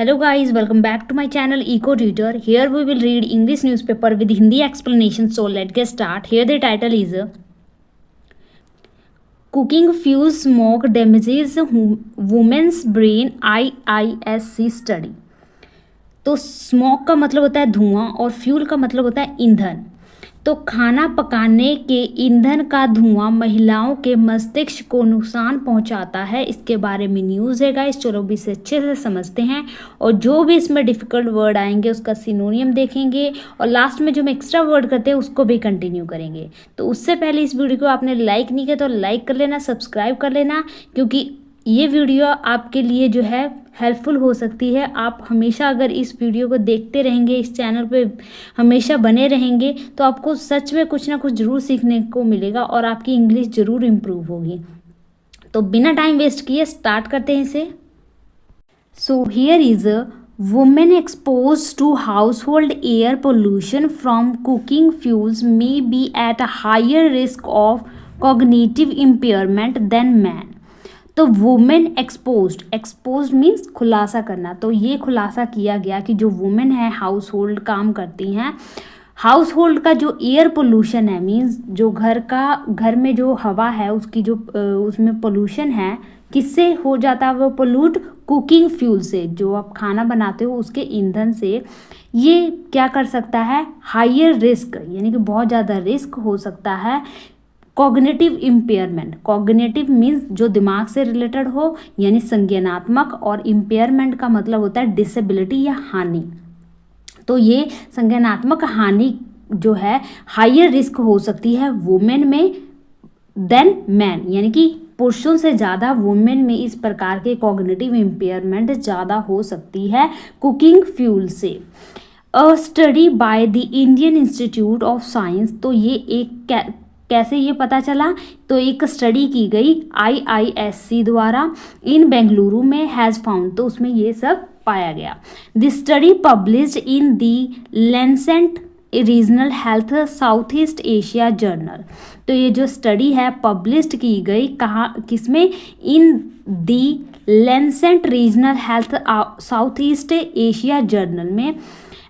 Hello guys, welcome back to my channel Eco Tutor. Here we will read English newspaper with Hindi explanation. So let's get start. Here the title is Cooking Fuel Smoke Damages Women's Brain IISc Study। तो smoke का मतलब होता है धुआं और fuel का मतलब होता है ईंधन। तो खाना पकाने के ईंधन का धुआं महिलाओं के मस्तिष्क को नुकसान पहुंचाता है, इसके बारे में न्यूज़ है गाइस। चलो भी इसे अच्छे से समझते हैं और जो भी इसमें डिफ़िकल्ट वर्ड आएंगे उसका सिनोनियम देखेंगे और लास्ट में जो हम एक्स्ट्रा वर्ड करते हैं उसको भी कंटिन्यू करेंगे। तो उससे पहले इस वीडियो को आपने लाइक नहीं किया तो लाइक कर लेना, सब्सक्राइब कर लेना, क्योंकि ये वीडियो आपके लिए जो है हेल्पफुल हो सकती है। आप हमेशा अगर इस वीडियो को देखते रहेंगे, इस चैनल पे हमेशा बने रहेंगे, तो आपको सच में कुछ ना कुछ ज़रूर सीखने को मिलेगा और आपकी इंग्लिश ज़रूर इम्प्रूव होगी। तो बिना टाइम वेस्ट किए स्टार्ट करते हैं इसे। So here is a women expose to household air pollution from cooking fuels may be at a higher risk of cognitive impairment than man. तो वुमेन एक्सपोज्ड मीन्स खुलासा करना। तो ये खुलासा किया गया कि जो वुमेन है हाउस होल्ड काम करती हैं, हाउस होल्ड का जो एयर पोल्यूशन है मीन्स जो घर में जो हवा है उसकी जो उसमें पोल्यूशन है, किससे हो जाता है वो पोल्यूट? कुकिंग फ्यूल से, जो आप खाना बनाते हो उसके ईंधन से। ये क्या कर सकता है? हायर रिस्क, यानी कि बहुत ज़्यादा रिस्क हो सकता है। कॉग्निटिव इम्पेयरमेंट, कॉग्निटिव मीन्स जो दिमाग से रिलेटेड हो यानी संज्ञानात्मक, और इम्पेयरमेंट का मतलब होता है डिसेबिलिटी या हानि। तो ये संज्ञानात्मक हानि जो है हायर रिस्क हो सकती है वुमेन में देन मैन, यानी कि पुरुषों से ज़्यादा वुमेन में इस प्रकार के कॉग्निटिव इम्पेयरमेंट ज़्यादा हो सकती है कुकिंग फ्यूल से। अ study by the Indian institute of science, तो ये एक कैसे ये पता चला? तो एक स्टडी की गई IISc द्वारा इन बेंगलुरु में हैज़ फाउंड, तो उसमें ये सब पाया गया। The study published in the Lancet Regional Health South East Asia journal. तो ये जो स्टडी है पब्लिश्ड की गई कहाँ, किसमें? In the Lancet Regional Health South East Asia journal में।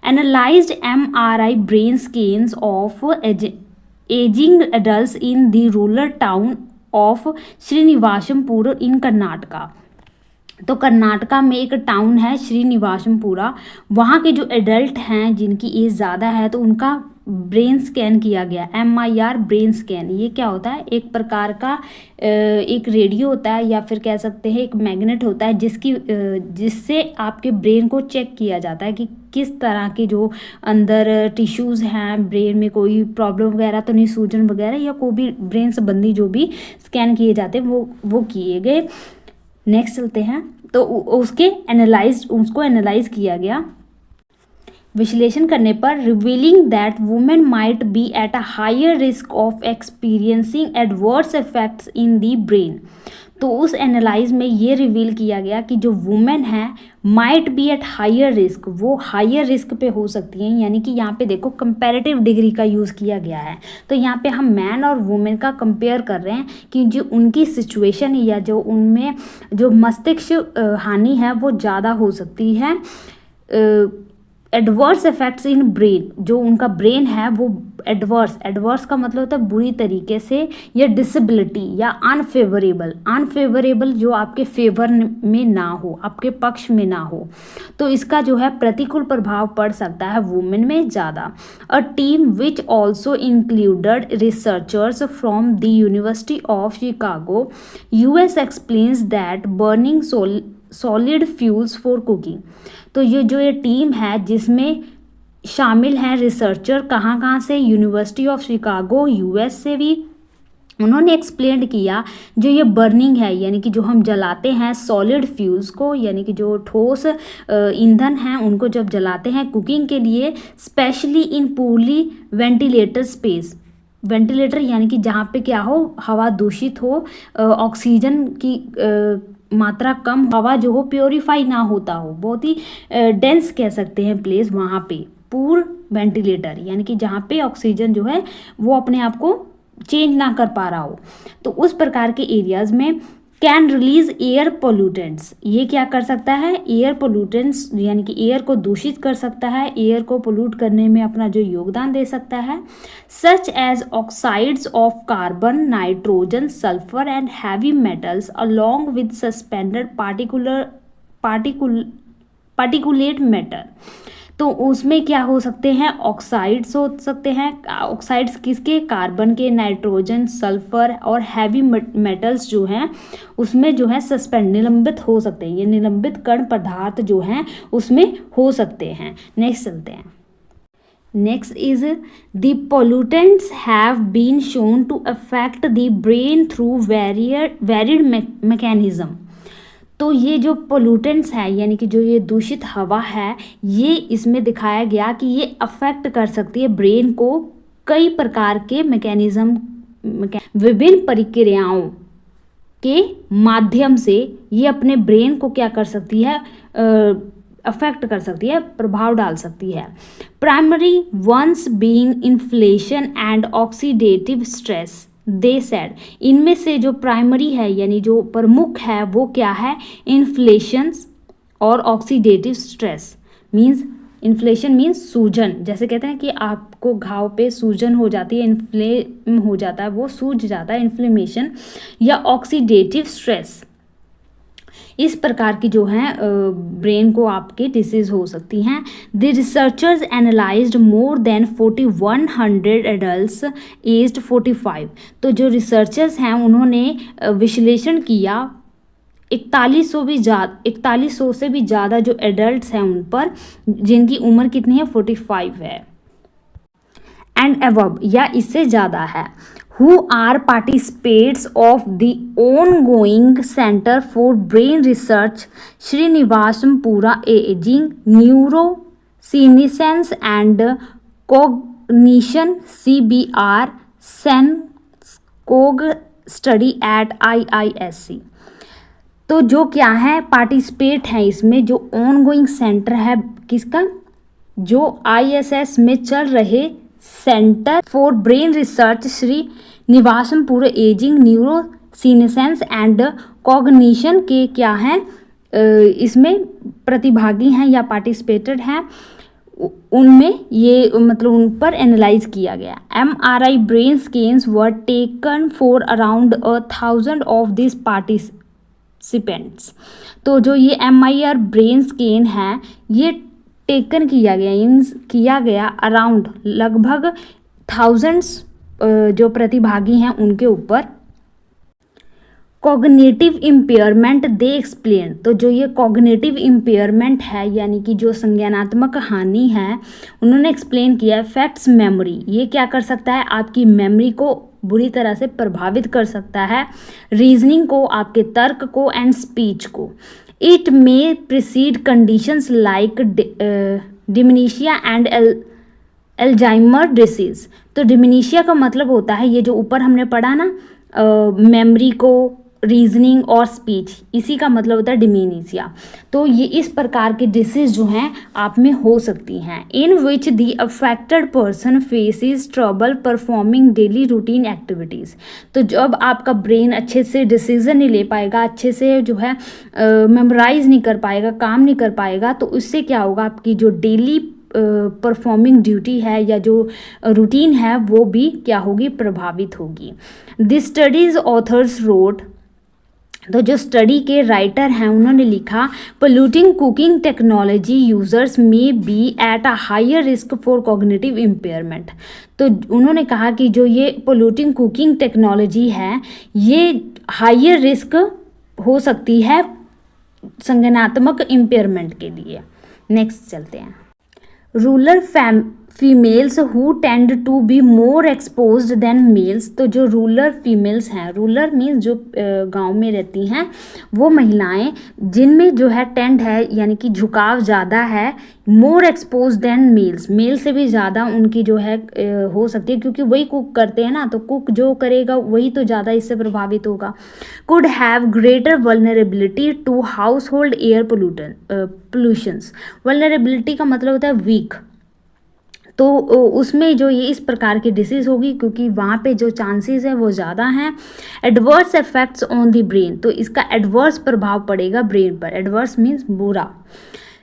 Analysed MRI brain scans of ageing adults in the rural town of Srinivasampur in Karnataka. तो कर्नाटका में एक टाउन है श्रीनिवासमपुरा, वहाँ के जो एडल्ट हैं जिनकी एज ज़्यादा है तो उनका ब्रेन स्कैन किया गया। MIR ब्रेन स्कैन, ये क्या होता है? एक प्रकार का एक रेडियो होता है या फिर कह सकते हैं एक मैग्नेट होता है जिससे आपके ब्रेन को चेक किया जाता है कि किस तरह के जो अंदर टिश्यूज़ हैं ब्रेन में, कोई प्रॉब्लम वगैरह तो नहीं, सूजन वगैरह या कोई भी ब्रेन संबंधी जो भी स्कैन किए जाते हैं वो किए गए। नेक्स्ट चलते हैं। तो उसको एनालाइज किया गया विश्लेषण करने पर, revealing that women might be at a higher risk of experiencing adverse effects in the brain. तो उस एनालाइज में ये रिवील किया गया कि जो वुमेन है might be at higher risk, वो हायर रिस्क पे हो सकती हैं। यानी कि यहाँ पे देखो कंपैरेटिव डिग्री का यूज़ किया गया है। तो यहाँ पे हम मैन और वुमेन का कंपेयर कर रहे हैं कि जो उनकी सिचुएशन या जो उनमें जो मस्तिष्क हानि है वो ज़्यादा हो सकती है। एडवर्स इफेक्ट्स इन ब्रेन, जो उनका ब्रेन है वो एडवर्स का मतलब होता है बुरी तरीके से, या डिसेबिलिटी या अनफेवरेबल जो आपके फेवर में ना हो, आपके पक्ष में ना हो, तो इसका जो है प्रतिकूल प्रभाव पड़ सकता है वुमेन में ज़्यादा। A team which also included researchers from the university of Chicago US explains that burning solid fuels for cooking. तो ये टीम है जिसमें शामिल हैं रिसर्चर कहाँ से? यूनिवर्सिटी ऑफ शिकागो US से भी। उन्होंने एक्सप्लेन किया जो ये बर्निंग है, यानी कि जो हम जलाते हैं सॉलिड फ्यूल्स को, यानी कि जो ठोस ईंधन हैं उनको जब जलाते हैं कुकिंग के लिए, specially in पूरली ventilator space. Ventilator यानी कि जहाँ पे क्या हो, हवा दूषित हो, ऑक्सीजन की मात्रा कम, हवा जो हो प्योरीफाई ना होता हो, बहुत ही डेंस कह सकते हैं प्लेस, वहाँ पे पूर वेंटिलेटर यानी कि जहाँ पे ऑक्सीजन जो है वो अपने आप को चेंज ना कर पा रहा हो, तो उस प्रकार के एरियाज़ में कैन रिलीज एयर पोल्यूटेंट्स, ये क्या कर सकता है, एयर पोल्यूटेंट्स यानी कि एयर को दूषित कर सकता है, एयर को पोल्यूट करने में अपना जो योगदान दे सकता है। Such as oxides of carbon, nitrogen, sulphur and heavy metals along with suspended particulate matter. तो उसमें क्या हो सकते हैं, ऑक्साइड्स हो सकते हैं। ऑक्साइड्स किसके, कार्बन के, नाइट्रोजन, सल्फर और हैवी मेटल्स जो हैं उसमें जो है सस्पेंड, निलंबित हो सकते हैं। ये निलंबित कण पदार्थ जो हैं उसमें हो सकते हैं। नेक्स्ट चलते हैं। Next is the pollutants have been shown to affect the brain through varied mechanism. तो ये जो पोल्यूटेंट्स है यानी कि जो ये दूषित हवा है, ये इसमें दिखाया गया कि ये अफेक्ट कर सकती है ब्रेन को कई प्रकार के मैकेनिज्म, विभिन्न प्रक्रियाओं के माध्यम से ये अपने ब्रेन को क्या कर सकती है, अफेक्ट कर सकती है, प्रभाव डाल सकती है। Primary ones being inflammation and oxidative stress, they said, इनमें से जो प्राइमरी है यानी जो प्रमुख है वो क्या है, इन्फ्लेशन और oxidative stress. Means inflation means सूजन, जैसे कहते हैं कि आपको घाव पे सूजन हो जाती है, इन्फ्लेम हो जाता है, वो सूज जाता है, इन्फ्लेमेशन। या ऑक्सीडेटिव स्ट्रेस, इस प्रकार की जो है ब्रेन को आपके डिसीज हो सकती हैं। The researchers analysed more than 4100 adults aged 45। तो जो रिसर्चर्स हैं उन्होंने विश्लेषण किया 4100 से भी ज़्यादा जो एडल्ट्स हैं उन पर, जिनकी उम्र कितनी है, 45 है एंड अबव या इससे ज़्यादा है। Who are participants of the ongoing Center for Brain Research Srinivasampura Aging, Neurosenescence and Cognition CBR SENCOG study at IISc। तो जो क्या है, पार्टिसिपेट है इसमें, जो ऑनगोइंग सेंटर है किसका, जो ISS में चल रहे centre for brain research Srinivasampur ageing, neurosenescence and cognition के क्या हैं, इसमें प्रतिभागी हैं या पार्टिसिपेटेड हैं, उनमें ये मतलब उन पर एनालाइज किया गया। MRI brain scans were taken for around 1000 of this participants. तो जो ये MRI ब्रेन स्कैन है ये टेकन किया गया अराउंड लगभग थाउजेंड्स जो प्रतिभागी हैं उनके ऊपर। कॉग्निटिव इम्पेयरमेंट दे एक्सप्लेन, तो जो ये कॉग्निटिव इम्पेयरमेंट है यानी कि जो संज्ञानात्मक हानि है, उन्होंने एक्सप्लेन किया इफेक्ट्स मेमोरी, ये क्या कर सकता है, आपकी मेमोरी को बुरी तरह से प्रभावित कर सकता है, रीजनिंग को, आपके तर्क को एंड स्पीच को। It may precede conditions like dementia and Alzheimer disease. तो डिमेंशिया का मतलब होता है ये जो ऊपर हमने पढ़ा ना, मेमोरी को, रीजनिंग और स्पीच, इसी का मतलब होता है डिमेंशिया। तो ये इस प्रकार के डिसीज जो हैं आप में हो सकती हैं। In which the affected person faces trouble performing daily routine activities. तो जब आपका ब्रेन अच्छे से डिसीजन नहीं ले पाएगा, अच्छे से जो है मेमोराइज नहीं कर पाएगा, काम नहीं कर पाएगा, तो उससे क्या होगा, आपकी जो डेली परफॉर्मिंग ड्यूटी है या जो रूटीन है वो भी क्या होगी, प्रभावित होगी। दिस स्टडीज ऑथर्स रोड, तो जो स्टडी के राइटर हैं उन्होंने लिखा, पोल्यूटिंग कुकिंग टेक्नोलॉजी यूजर्स में be at a higher risk for cognitive impairment. तो उन्होंने कहा कि जो ये पोल्यूटिंग कुकिंग टेक्नोलॉजी है ये हायर रिस्क हो सकती है संज्ञानात्मक इम्पेयरमेंट के लिए। नेक्स्ट चलते हैं। Rural females who tend to be more exposed than males. तो जो रूरल फीमेल्स हैं, रूरल मीन्स जो गांव में रहती हैं वो महिलाएं, जिनमें जो है टेंड है यानी कि झुकाव ज़्यादा है, more expose than males, male से भी ज़्यादा उनकी जो है हो सकती है, क्योंकि वही कुक करते हैं ना, तो कुक जो करेगा वही तो ज़्यादा इससे प्रभावित होगा। Could have greater vulnerability to household air pollutions. Vulnerability का मतलब होता है वीक, तो उसमें जो ये इस प्रकार की डिसीज़ होगी, क्योंकि वहाँ पे जो चांसेस है वो ज़्यादा हैं। Adverse effects on the brain, तो इसका एडवर्स प्रभाव पड़ेगा ब्रेन पर। एडवर्स मीन्स बुरा।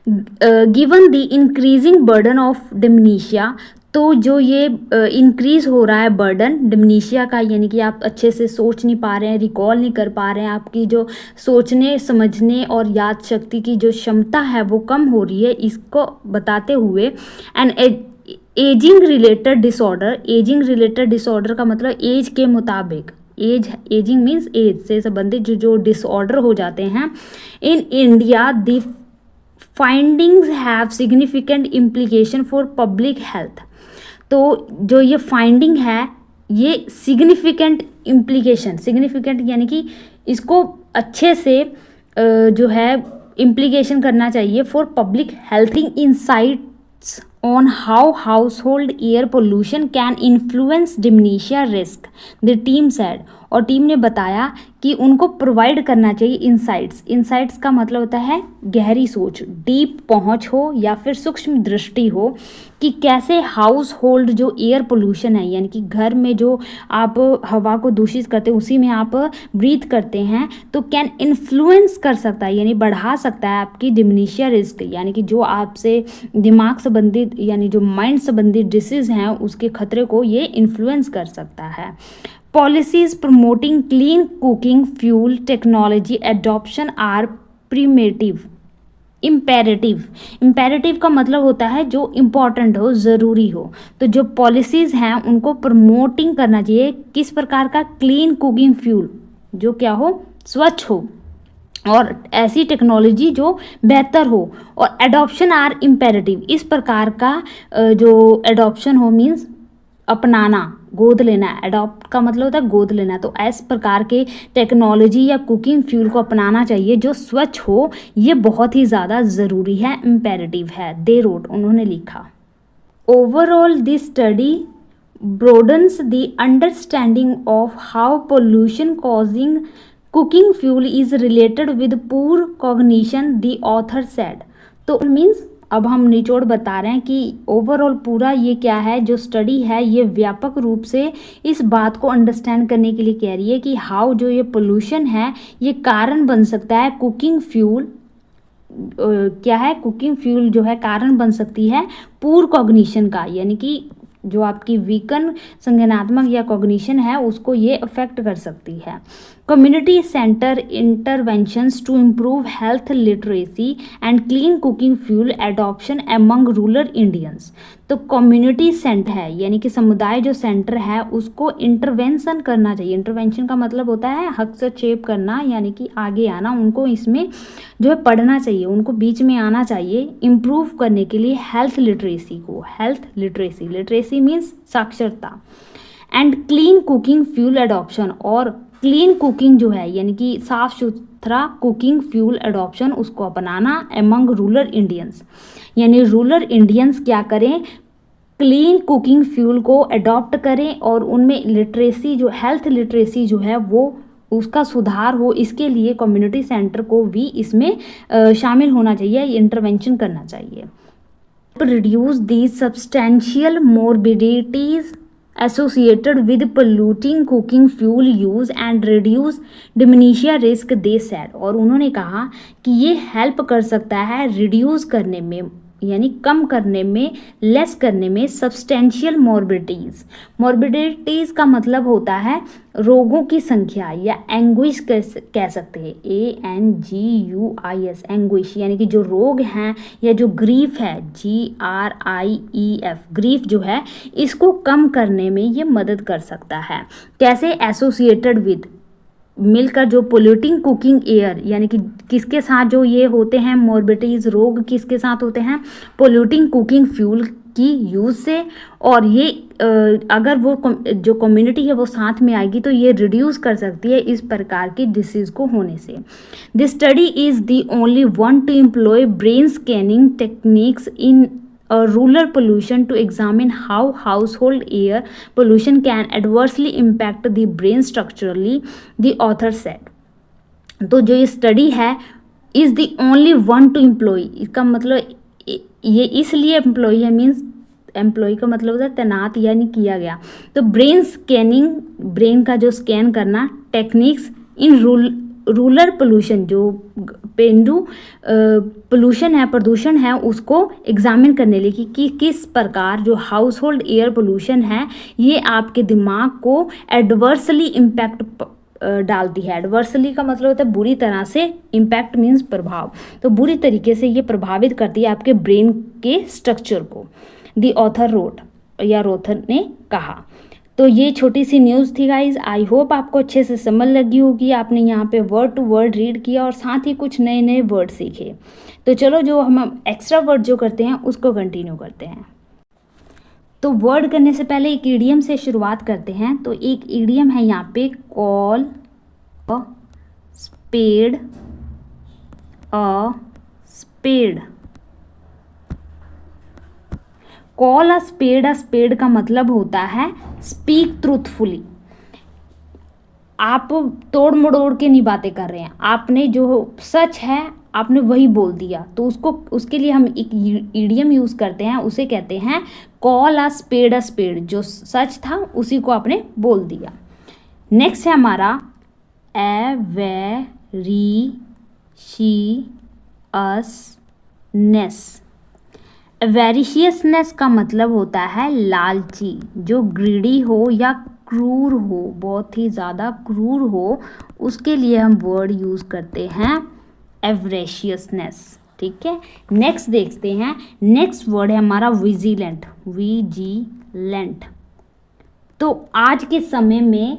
Given the increasing burden of dementia, तो जो ये इंक्रीज हो रहा है बर्डन डिमेंशिया का, यानी कि आप अच्छे से सोच नहीं पा रहे हैं, रिकॉल नहीं कर पा रहे हैं, आपकी जो सोचने समझने और याद शक्ति की जो क्षमता है वो कम हो रही है, इसको बताते हुए an ageing related disorder. Ageing related disorder का मतलब एज के मुताबिक, एजिंग मीन्स एज से संबंधित जो डिसऑर्डर हो जाते हैं in India, the findings have significant implication for public health. तो जो ये फाइंडिंग है ये सिग्निफिकेंट इम्प्लीकेशन, सिग्निफिकेंट यानी कि इसको अच्छे से जो है इम्प्लीकेशन करना चाहिए for public health. Insights on how household air pollution can influence dementia risk, the team said. और टीम ने बताया कि उनको प्रोवाइड करना चाहिए इंसाइट्स। इंसाइट्स का मतलब होता है गहरी सोच, डीप पहुंच हो या फिर सूक्ष्म दृष्टि हो कि कैसे हाउस होल्ड जो एयर पोल्यूशन है, यानी कि घर में जो आप हवा को दूषित करते हैं उसी में आप ब्रीथ करते हैं, तो कैन इन्फ्लुएंस कर सकता है, यानी बढ़ा सकता है आपकी डिमेंशिया रिस्क, यानी कि जो आपसे दिमाग संबंधित यानी जो माइंड संबंधित डिसीज हैं उसके खतरे को ये इन्फ्लुएंस कर सकता है। Policies promoting clean cooking fuel technology adoption are primitive imperative का मतलब होता है जो इम्पॉर्टेंट हो, ज़रूरी हो। तो जो पॉलिसीज़ हैं उनको प्रमोटिंग करना चाहिए, किस प्रकार का, क्लीन कुकिंग फ्यूल, जो क्या हो, स्वच्छ हो, और ऐसी टेक्नोलॉजी जो बेहतर हो, और एडॉप्शन आर इम्पेरेटिव, इस प्रकार का जो एडॉप्शन हो मीन्स अपनाना, गोद लेना। एडॉप्ट का मतलब होता है गोद लेना। तो इस प्रकार के टेक्नोलॉजी या कुकिंग फ्यूल को अपनाना चाहिए जो स्वच्छ हो, ये बहुत ही ज़्यादा ज़रूरी है, इम्पेरेटिव है। दे रोट, उन्होंने लिखा। Overall this study broadens the understanding of how pollution causing cooking fuel is related with poor cognition, the author said. तो मीन्स अब हम निचोड़ बता रहे हैं कि ओवरऑल पूरा ये क्या है, जो स्टडी है ये व्यापक रूप से इस बात को अंडरस्टैंड करने के लिए कह रही है कि हाउ जो ये पोल्यूशन है ये कारण बन सकता है कुकिंग फ्यूल, क्या है, कुकिंग फ्यूल जो है कारण बन सकती है पूर कॉग्निशन का, यानी कि जो आपकी वीकन संज्ञानात्मक या कॉग्निशन है उसको ये अफेक्ट कर सकती है। Community centre interventions to improve health literacy and clean cooking fuel adoption among rural Indians. तो कम्युनिटी सेंटर है, यानी कि समुदाय जो सेंटर है उसको इंटरवेंशन करना चाहिए। इंटरवेंशन का मतलब होता है हस्तक्षेप करना, यानी कि आगे आना, उनको इसमें जो है पढ़ना चाहिए, उनको बीच में आना चाहिए इम्प्रूव करने के लिए हेल्थ लिटरेसी को। हेल्थ लिटरेसी, लिटरेसी मीन्स साक्षरता। And clean cooking fuel adoption, और क्लीन कुकिंग जो है यानी कि साफ सुथरा कुकिंग फ्यूल एडॉप्शन उसको अपनाना एमंग रूरल इंडियंस, यानी रूरल इंडियंस क्या करें, क्लीन कुकिंग फ्यूल को अडॉप्ट करें और उनमें लिटरेसी जो हेल्थ लिटरेसी जो है वो उसका सुधार हो। इसके लिए कम्युनिटी सेंटर को भी इसमें शामिल होना चाहिए, इंटरवेंशन करना चाहिए। Reduce the substantial morbidities associated with polluting cooking fuel use and reduce dementia risk, they said। और उन्होंने कहा कि ये हेल्प कर सकता है रिड्यूस करने में, यानी कम करने में, लेस करने में सब्सटेंशियल मॉर्बिडिटीज़। मॉर्बिडिटीज़ का मतलब होता है रोगों की संख्या या एंग्विश कह सकते हैं, ANGUIS, एंग्विश, यानी कि जो रोग हैं या जो ग्रीफ है, GRIEF, ग्रीफ जो है इसको कम करने में ये मदद कर सकता है। कैसे, एसोसिएटेड विद, मिलकर, जो पोल्यूटिंग कुकिंग एयर, यानी कि किसके साथ जो ये होते हैं मॉर्बिडिटीज़ रोग किसके साथ होते हैं, पोल्यूटिंग कुकिंग फ्यूल की यूज़ से। और ये अगर वो जो कम्युनिटी है वो साथ में आएगी तो ये रिड्यूस कर सकती है इस प्रकार की डिसीज़ को होने से। This study is the only one to employ brain scanning techniques in rural pollution to examine how household air pollution can adversely impact the brain structurally, the author said। तो जो ये स्टडी है is the only one to employ, इसका मतलब ये इसलिए employ है means employ का मतलब होता है तैनात यानी किया गया। तो ब्रेन स्कैनिंग, ब्रेन का जो स्कैन करना, टेक्निक्स इन रूरल पोल्यूशन, जो पेंडू पोल्यूशन है, प्रदूषण है, उसको एग्जामिन करने लिए कि किस प्रकार जो हाउस होल्ड एयर पोल्यूशन है ये आपके दिमाग को एडवर्सली इम्पैक्ट डालती है। एडवर्सली का मतलब होता है बुरी तरह से, इम्पैक्ट मीन्स प्रभाव, तो बुरी तरीके से ये प्रभावित करती है आपके ब्रेन के स्ट्रक्चर को। दी ऑथर रोट, या रोथर ने कहा। तो ये छोटी सी न्यूज़ थी गाइज। आई होप आपको अच्छे से समझ लगी होगी, आपने यहाँ पे वर्ड टू वर्ड रीड किया और साथ ही कुछ नए नए वर्ड सीखे। तो चलो जो हम एक्स्ट्रा वर्ड जो करते हैं उसको कंटिन्यू करते हैं। तो वर्ड करने से पहले एक ईडियम से शुरुआत करते हैं। तो एक ईडियम है यहाँ पे, call a spade a spade. Call a spade का मतलब होता है स्पीक ट्रूथफुली। आप तोड़ मड़ोड़ के नहीं बातें कर रहे हैं, आपने जो सच है आपने वही बोल दिया। तो उसके लिए हम एक ईडियम यूज़ करते हैं, उसे कहते हैं कॉल अ स्पेड। जो सच था उसी को आपने बोल दिया। नेक्स्ट है हमारा एवेरिशियसनेस। एवेरिशियसनेस का मतलब होता है लालची, जो ग्रीडी हो या क्रूर हो, बहुत ही ज़्यादा क्रूर हो, उसके लिए हम वर्ड यूज़ करते हैं एवेरिशियसनेस। ठीक है, नेक्स्ट देखते हैं। नेक्स्ट वर्ड है हमारा विजिलेंट, विजिलेंट। तो आज के समय में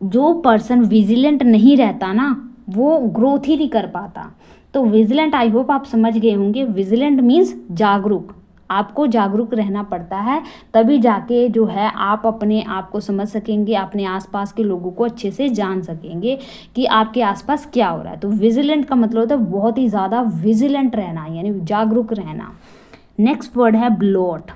जो पर्सन विजिलेंट नहीं रहता ना, वो ग्रोथ ही नहीं कर पाता। तो विजिलेंट, आई होप आप समझ गए होंगे। विजिलेंट मीन्स जागरूक, आपको जागरूक रहना पड़ता है, तभी जाके जो है आप अपने आप को समझ सकेंगे, अपने आसपास के लोगों को अच्छे से जान सकेंगे कि आपके आसपास क्या हो रहा है। तो विजिलेंट का मतलब होता है बहुत ही ज़्यादा विजिलेंट रहना, यानी जागरूक रहना। नेक्स्ट वर्ड है ब्लॉट।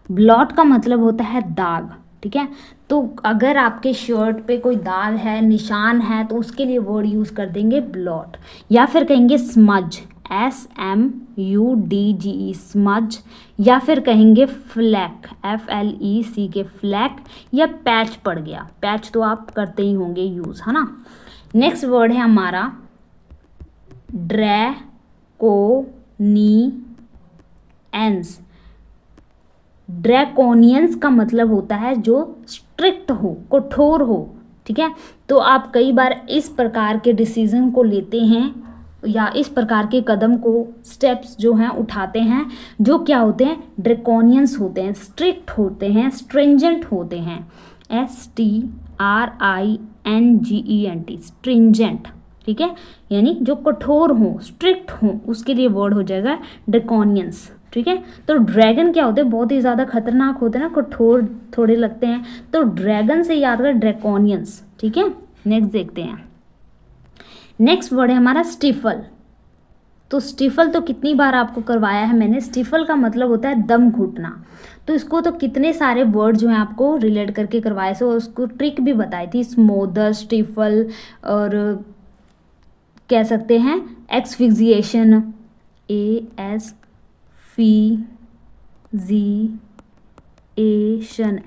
ब्लॉट का मतलब होता है दाग। ठीक है, तो अगर आपके शर्ट पे कोई दाग है, निशान है, तो उसके लिए वर्ड यूज़ कर देंगे ब्लॉट। या फिर कहेंगे स्मज, SMUDGE, स्मज। या फिर कहेंगे फ्लैक, FLECK, फ्लैक। या पैच पड़ गया, पैच तो आप करते ही होंगे यूज़, है ना। नेक्स्ट वर्ड है हमारा ड्रैकोनियंस। ड्रैकोनियंस का मतलब होता है जो स्ट्रिक्ट हो, कठोर हो। ठीक है, तो आप कई बार इस प्रकार के डिसीजन को लेते हैं या इस प्रकार के कदम को, स्टेप्स जो हैं उठाते हैं, जो क्या होते हैं, ड्रैकोनियंस होते हैं, स्ट्रिक्ट होते हैं, स्ट्रिंजेंट होते हैं, STRINGENT, स्ट्रिंजेंट। ठीक है, यानी जो कठोर हो, स्ट्रिक्ट हो, उसके लिए वर्ड हो जाएगा ड्रैकोनियंस। ठीक है, तो ड्रैगन क्या होते हैं, बहुत ही ज़्यादा खतरनाक होते हैं ना, कठोर थोड़े लगते हैं, तो ड्रैगन से याद कर ड्रैकोनियंस। ठीक है, नेक्स्ट देखते हैं। नेक्स्ट वर्ड है हमारा स्टिफल। तो स्टिफल तो कितनी बार आपको करवाया है मैंने। स्टिफल का मतलब होता है दम घुटना। तो इसको तो कितने सारे वर्ड जो हैं आपको रिलेट करके करवाए, सो उसको ट्रिक भी बताई थी, स्मोदर, स्टिफल, और कह सकते हैं एक्सफिजिएशन,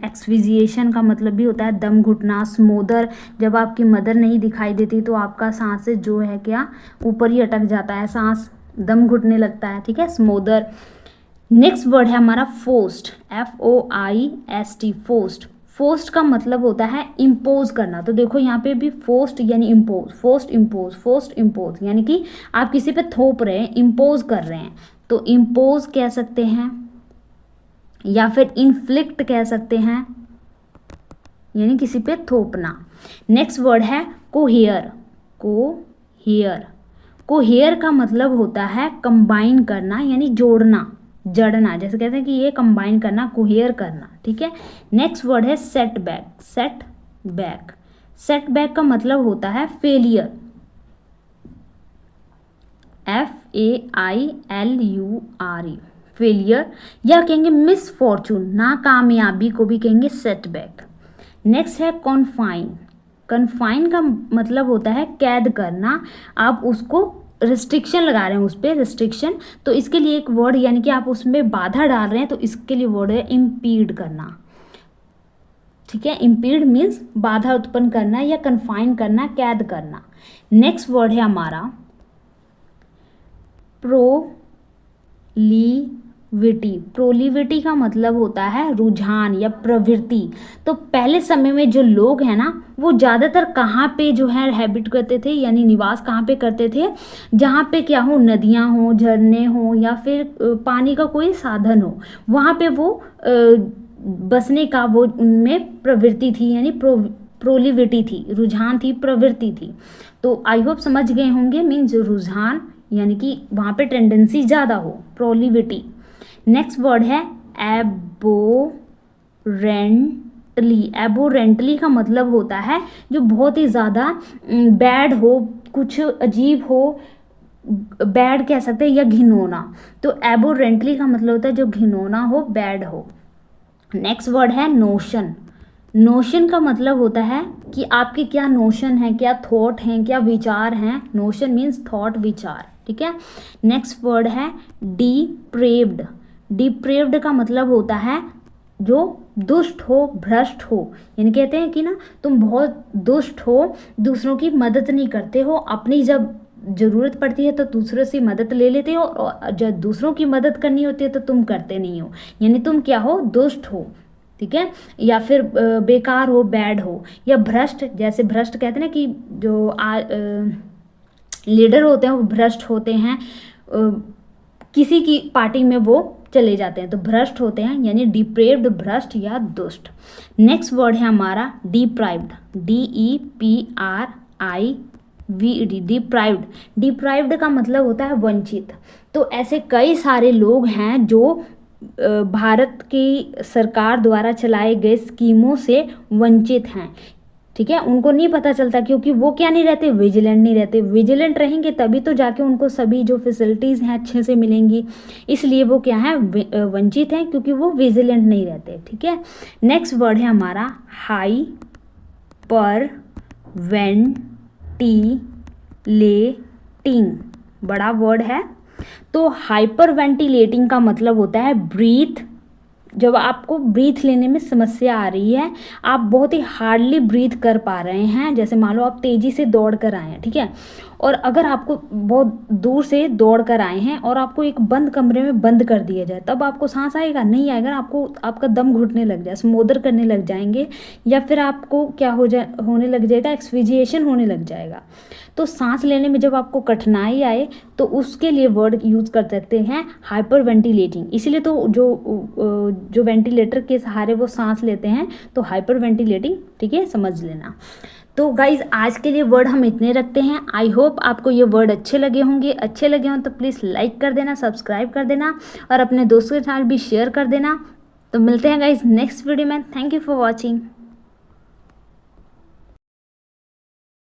एक्सफिजिएशन का मतलब भी होता है दम घुटना। स्मोदर, जब आपकी मदर नहीं दिखाई देती तो आपका सांस जो है क्या ऊपर ही अटक जाता है, सांस दम घुटने लगता है। ठीक है, स्मोदर। नेक्स्ट वर्ड है हमारा फोस्ट, FOIST, फोस्ट। फोस्ट का मतलब होता है इम्पोज करना। तो देखो यहाँ पे भी फोस्ट यानी इम्पोज, फोस्ट इम्पोज, फोस्ट इम्पोज, यानी कि आप किसी पे थोप रहे हैं, इम्पोज कर रहे हैं, तो इम्पोज कह सकते हैं, या फिर इन्फ्लिक्ट कह सकते हैं, यानी किसी पे थोपना। नेक्स्ट वर्ड है कोहेयर, कोहेयर का मतलब होता है कंबाइन करना, यानी जोड़ना, जड़ना, जैसे कहते हैं कि ये कंबाइन करना, कोहेयर करना। ठीक है, नेक्स्ट वर्ड है सेटबैक का मतलब होता है फेलियर, FAILURE, फेलियर, या कहेंगे मिसफॉर्चून, नाकामयाबी को भी कहेंगे सेटबैक। नेक्स्ट है कॉन्फाइन का मतलब होता है कैद करना, आप उसको रिस्ट्रिक्शन लगा रहे हैं उस पर, रिस्ट्रिक्शन, तो इसके लिए एक वर्ड यानी कि आप उसमें बाधा डाल रहे हैं, तो इसके लिए वर्ड है इम्पीड करना। ठीक है, इम्पीड मीन्स बाधा उत्पन्न करना या कन्फाइन करना, कैद करना। नेक्स्ट वर्ड है हमारा प्रोलीविटी। प्रोलीविटी का मतलब होता है रुझान या प्रवृत्ति। तो पहले समय में जो लोग हैं ना, वो ज़्यादातर कहाँ पे जो है हैबिट करते थे, यानी निवास कहाँ पे करते थे, जहाँ पे क्या हो, नदियाँ हो, झरने हो, या फिर पानी का कोई साधन हो, वहाँ पे वो बसने का वो उनमें प्रवृत्ति थी, यानी प्रोलिविटी थी, रुझान थी, प्रवृत्ति थी। तो आई होप समझ गए होंगे, मीन्स रुझान यानी कि वहाँ पे टेंडेंसी ज़्यादा हो, प्रोलिविटी। नेक्स्ट वर्ड है एबोरेंटली। एबोरेंटली का मतलब होता है जो बहुत ही ज़्यादा बैड हो, कुछ अजीब हो, बैड कह सकते हैं, या घिनौना। तो एबोरेंटली का मतलब होता है जो घिनौना हो, बैड हो। नेक्स्ट वर्ड है नोशन। नोशन का मतलब होता है कि आपके क्या नोशन है, क्या थॉट हैं, क्या विचार हैं। नोशन मीन्स थॉट, विचार। ठीक है। नेक्स्ट वर्ड है डिप्रेव्ड। डिप्रेव्ड का मतलब होता है जो दुष्ट हो, भ्रष्ट हो, यानी कहते हैं कि ना तुम बहुत दुष्ट हो, दूसरों की मदद नहीं करते हो, अपनी जब ज़रूरत पड़ती है तो दूसरों से मदद ले लेते हो, और जब दूसरों की मदद करनी होती है तो तुम करते नहीं हो, यानी तुम क्या हो, दुष्ट हो। ठीक है, या फिर बेकार हो, बैड हो, या भ्रष्ट। जैसे भ्रष्ट कहते हैं ना कि जो लीडर होते हैं वो भ्रष्ट होते हैं, किसी की पार्टी में वो चले जाते हैं तो भ्रष्ट होते हैं, यानी डिप्रेव्ड, भ्रष्ट या दुष्ट। नेक्स्ट वर्ड है हमारा डिप्राइव्ड। DEPRIVED, deprived. डिप्राइव्ड का मतलब होता है वंचित। तो ऐसे कई सारे लोग हैं जो भारत की सरकार द्वारा चलाए गए स्कीमों से वंचित हैं। ठीक है, उनको नहीं पता चलता, क्योंकि वो क्या नहीं रहते, विजिलेंट नहीं रहते। विजिलेंट रहेंगे तभी तो जाके उनको सभी जो फैसिलिटीज़ हैं अच्छे से मिलेंगी, इसलिए वो क्या है, वंचित हैं, क्योंकि वो विजिलेंट नहीं रहते। ठीक है। नेक्स्ट वर्ड है हमारा हाइपरवेंटिलेटिंग। बड़ा वर्ड है। तो हाइपरवेंटिलेटिंग का मतलब होता है ब्रीथ। जब आपको ब्रीथ लेने में समस्या आ रही है, आप बहुत ही हार्डली ब्रीथ कर पा रहे हैं, जैसे मान लो आप तेज़ी से दौड़ कर आए हैं, ठीक है, और अगर आपको बहुत दूर से दौड़ कर आए हैं और आपको एक बंद कमरे में बंद कर दिया जाए, तब आपको सांस आएगा, नहीं आएगा। आपको आपका दम घुटने लग जाए, स्मोदर करने लग जाएंगे, या फिर आपको क्या होने लग जाएगा, एक्सफिजिएशन होने लग जाएगा। तो सांस लेने में जब आपको कठिनाई आए तो उसके लिए वर्ड यूज़ कर सकते हैं हाइपर वेंटिलेटिंग। इसीलिए तो जो वेंटिलेटर के सहारे वो सांस लेते हैं, तो हाइपर वेंटिलेटिंग। ठीक है, समझ लेना। तो गाइज़ आज के लिए वर्ड हम इतने रखते हैं। आई होप आपको ये वर्ड अच्छे लगे होंगे। अच्छे लगे हों तो प्लीज़ लाइक कर देना, सब्सक्राइब कर देना, और अपने दोस्तों के साथ भी शेयर कर देना। तो मिलते हैं गाइज़ नेक्स्ट वीडियो में। Thank you for watching.